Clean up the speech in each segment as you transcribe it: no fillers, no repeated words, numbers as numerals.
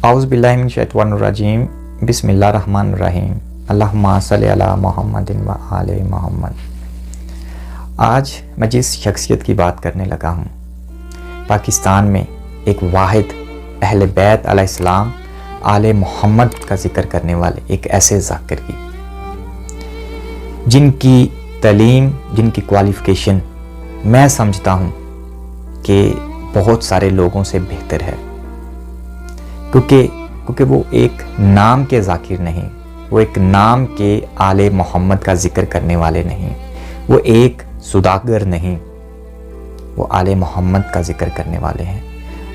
औज़ु बिल्लाहि मिनश शैतानिर रजीम बिस्मिल्लाहिर रहमानिर रहीम अल्लाहुम्मा सल्लि अला मुहम्मदिन व आले मुहम्मद। आज मैं जिस शख्सियत की बात करने लगा हूँ, पाकिस्तान में एक वाहिद अहले बैत अलैहिस्सलाम आले मोहम्मद का जिक्र करने वाले एक ऐसे ज़ाकिर की, जिनकी तालीम, जिनकी क्वालिफ़िकेशन मैं समझता हूँ कि बहुत सारे लोगों से बेहतर है, क्योंकि वो एक नाम के ज़ाकिर नहीं, वो एक नाम के आले मोहम्मद का जिक्र करने वाले नहीं, वो एक सुदागर नहीं, वो आले मोहम्मद का जिक्र करने वाले हैं।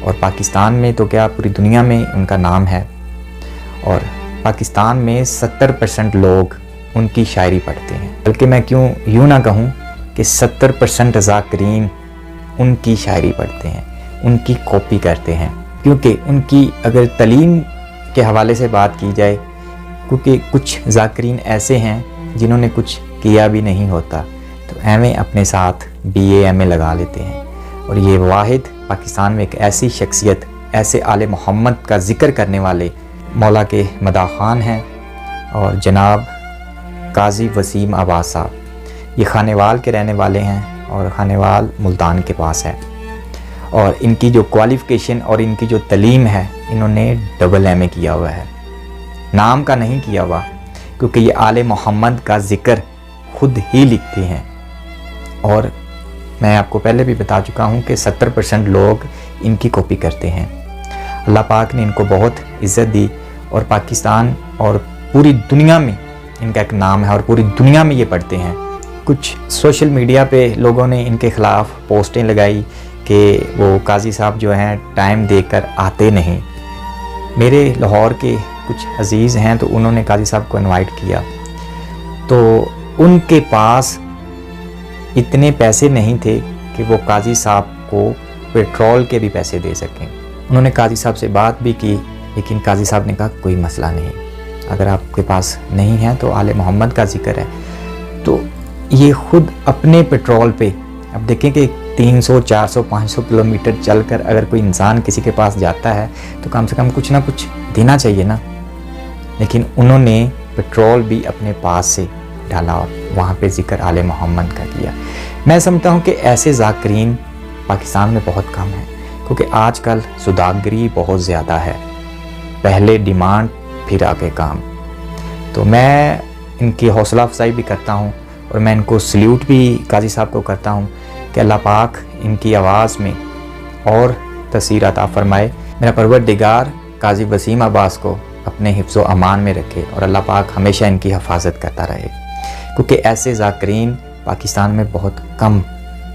और पाकिस्तान में तो क्या पूरी दुनिया में उनका नाम है, और पाकिस्तान में 70% लोग उनकी शायरी पढ़ते हैं, बल्कि मैं क्यों यूँ ना कहूँ कि 70% ज़ाकिरीन उनकी शायरी पढ़ते हैं, उनकी कॉपी करते हैं। क्योंकि उनकी अगर तालीम के हवाले से बात की जाए, क्योंकि कुछ ज़ाकिरीन ऐसे हैं जिन्होंने कुछ किया भी नहीं होता तो एमए अपने साथ बीए एमए लगा लेते हैं। और ये वाहिद पाकिस्तान में एक ऐसी शख्सियत, ऐसे आले मोहम्मद का ज़िक्र करने वाले मौला के मदाह खान हैं, और जनाब काजी वसीम अब्बास साहब। ये खानेवाल के रहने वाले हैं और खानेवाल मुल्तान के पास है। और इनकी जो क्वालिफ़िकेशन और इनकी जो तालीम है, इन्होंने डबल एमए किया हुआ है, नाम का नहीं किया हुआ, क्योंकि ये आले मोहम्मद का ज़िक्र खुद ही लिखते हैं। और मैं आपको पहले भी बता चुका हूँ कि 70% लोग इनकी कॉपी करते हैं। अल्लाह पाक ने इनको बहुत इज़्ज़त दी, और पाकिस्तान और पूरी दुनिया में इनका एक नाम है, और पूरी दुनिया में ये पढ़ते हैं। कुछ सोशल मीडिया पे लोगों ने इनके ख़िलाफ़ पोस्टें लगाई कि वो काजी साहब जो हैं टाइम देकर आते नहीं। मेरे लाहौर के कुछ अजीज़ हैं, तो उन्होंने काजी साहब को इनवाइट किया, तो उनके पास इतने पैसे नहीं थे कि वो काजी साहब को पेट्रोल के भी पैसे दे सकें। उन्होंने काजी साहब से बात भी की, लेकिन काजी साहब ने कहा कोई मसला नहीं, अगर आपके पास नहीं है तो आले मोहम्मद का जिक्र है। तो ये खुद अपने पेट्रोल पे, अब देखें कि 300, 400, 500 किलोमीटर चलकर अगर कोई इंसान किसी के पास जाता है तो कम से कम कुछ ना कुछ देना चाहिए ना। लेकिन उन्होंने पेट्रोल भी अपने पास से डाला और वहाँ पे जिक्र आले मोहम्मद का किया। मैं समझता हूँ कि ऐसे ज़ाकिरीन पाकिस्तान में बहुत कम हैं, क्योंकि आजकल सुदागरी बहुत ज़्यादा है, पहले डिमांड फिर आगे काम। तो मैं इनकी हौसला अफजाई भी करता हूँ, और मैं इनको सल्यूट भी काजी साहब को करता हूँ कि अल्लाह पाक इनकी आवाज़ में और तसीर अता फरमाए। मेरा परवरदिगार काजी वसीम अब्बास को अपने हिफ्ज़ व अमान में रखे, और अल्लाह पाक हमेशा इनकी हिफाजत करता रहे, क्योंकि ऐसे ज़ाकिरीन पाकिस्तान में बहुत कम,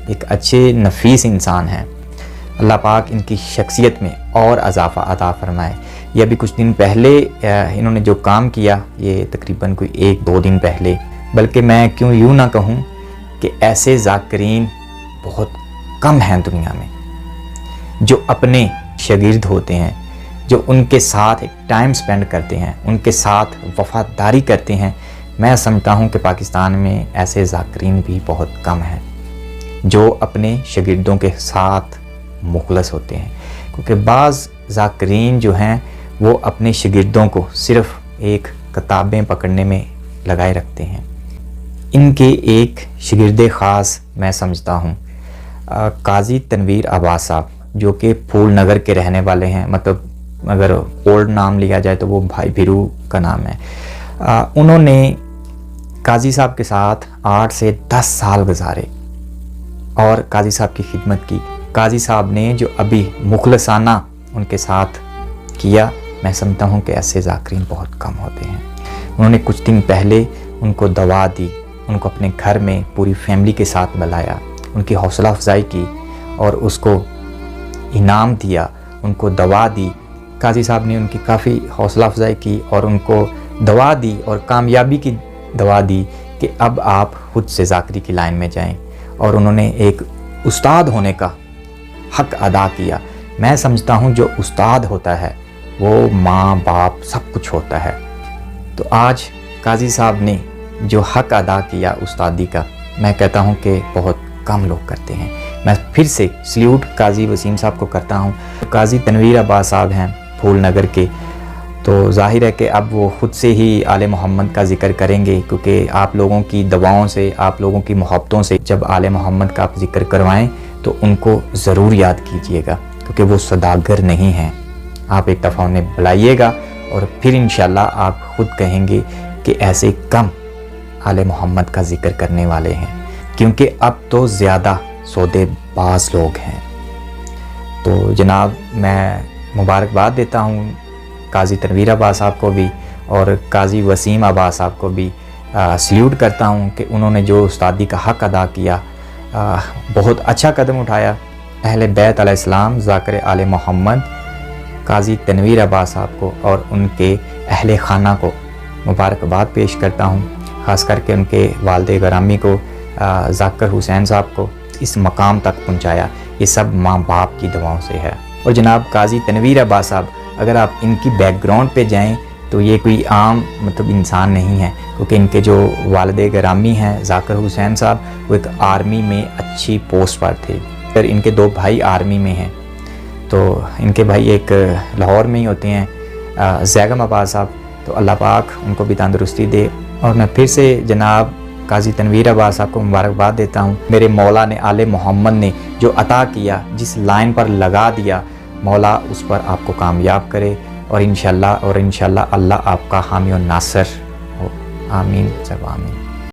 एक अच्छे नफीस इंसान हैं। अल्लाह पाक इनकी शख्सियत में और अजाफ़ा अता फरमाए। ये अभी कुछ दिन पहले इन्होंने जो काम किया, ये तकरीबन कोई 1-2 दिन पहले, बल्कि मैं क्यों यूँ ना कहूँ कि ऐसे ज़ाकिरीन बहुत कम हैं दुनिया में, जो अपने शागिर्द होते हैं, जो उनके साथ एक टाइम स्पेंड करते हैं, उनके साथ वफ़ादारी करते हैं। मैं समझता हूँ कि पाकिस्तान में ऐसे ज़ाकिरीन भी बहुत कम हैं जो अपने शागिर्दों के साथ मुखलस होते हैं, क्योंकि बाज़ ज़ाकिरीन जो हैं वो अपने शागिर्दों को सिर्फ़ एक किताबें पकड़ने में लगाए रखते हैं। इनके एक शागिर्द ख़ास मैं समझता हूँ काजी तनवीर अब्बास साहब, जो कि फूल नगर के रहने वाले हैं, मतलब अगर ओल्ड नाम लिया जाए तो वो भाई भिरू का नाम है। उन्होंने काजी साहब के साथ 8 से 10 साल गुजारे और काजी साहब की खिदमत की। काजी साहब ने जो अभी मुखलसाना उनके साथ किया, मैं समझता हूँ कि ऐसे ज़ाकिरीन बहुत कम होते हैं। उन्होंने कुछ दिन पहले उनको दवा दी, उनको अपने घर में पूरी फैमिली के साथ बुलाया, उनकी हौसला अफजाई की और उसको इनाम दिया, उनको दवा दी। काजी साहब ने उनकी काफ़ी हौसला अफजाई की और उनको दवा दी, और कामयाबी की दवा दी कि अब आप खुद से ज़ाकिरी की लाइन में जाएं, और उन्होंने एक उस्ताद होने का हक़ अदा किया। मैं समझता हूँ जो उस्ताद होता है वो माँ बाप सब कुछ होता है। तो आज काजी साहब ने जो हक़ अदा किया उस्तादी का, मैं कहता हूँ कि बहुत कम लोग करते हैं। मैं फिर से सल्यूट काजी वसीम साहब को करता हूँ। काजी तनवीर अब्बास साहब हैं फूल नगर के, تو ظاہر ہے کہ اب وہ خود سے ہی آل محمد کا ذکر کریں گے، کیونکہ آپ لوگوں کی دعاؤں سے، آپ لوگوں کی محبتوں سے جب آل محمد کا آپ ذکر کروائیں تو ان کو ضرور یاد کیجئے گا، کیونکہ وہ صداگر نہیں ہیں۔ آپ ایک دفعہ انہیں بلائیے گا اور پھر انشاءاللہ آپ خود کہیں گے کہ ایسے کم آل محمد کا ذکر کرنے والے ہیں، کیونکہ اب تو زیادہ سودے باز لوگ ہیں۔ تو جناب میں مبارکباد دیتا ہوں قاضی تنویر عباس صاحب کو بھی اور قاضی وسیم عباس صاحب کو بھی سلیوٹ کرتا ہوں کہ انہوں نے جو استادی کا حق ادا کیا، بہت اچھا قدم اٹھایا۔ اہل بیت علیہ السلام ذاکر آل محمد قاضی تنویر عباس صاحب کو اور ان کے اہل خانہ کو مبارکباد پیش کرتا ہوں، خاص کر کے ان کے والد گرامی کو ذاکر حسین صاحب کو اس مقام تک پہنچایا، یہ سب ماں باپ کی دعاؤں سے ہے۔ اور جناب قاضی تنویر عباس صاحب، اگر آپ ان کی بیک گراؤنڈ پہ جائیں تو یہ کوئی عام انسان نہیں ہے، کیونکہ ان کے جو والد گرامی ہیں ذاکر حسین صاحب، وہ ایک آرمی میں اچھی پوسٹ پر تھے، پھر ان کے 2 بھائی آرمی میں ہیں، تو ان کے بھائی ایک لاہور میں ہی ہوتے ہیں زیگم عباس صاحب، تو اللہ پاک ان کو بھی تندرستی دے۔ اور میں پھر سے جناب قاضی تنویر عباس صاحب کو مبارکباد دیتا ہوں۔ میرے مولا نے، آل محمد نے جو عطا کیا، جس لائن پر لگا دیا، مولا اس پر آپ کو کامیاب کرے، اور انشاءاللہ اللہ آپ کا حامی و ناصر ہو۔ آمین سب آمین۔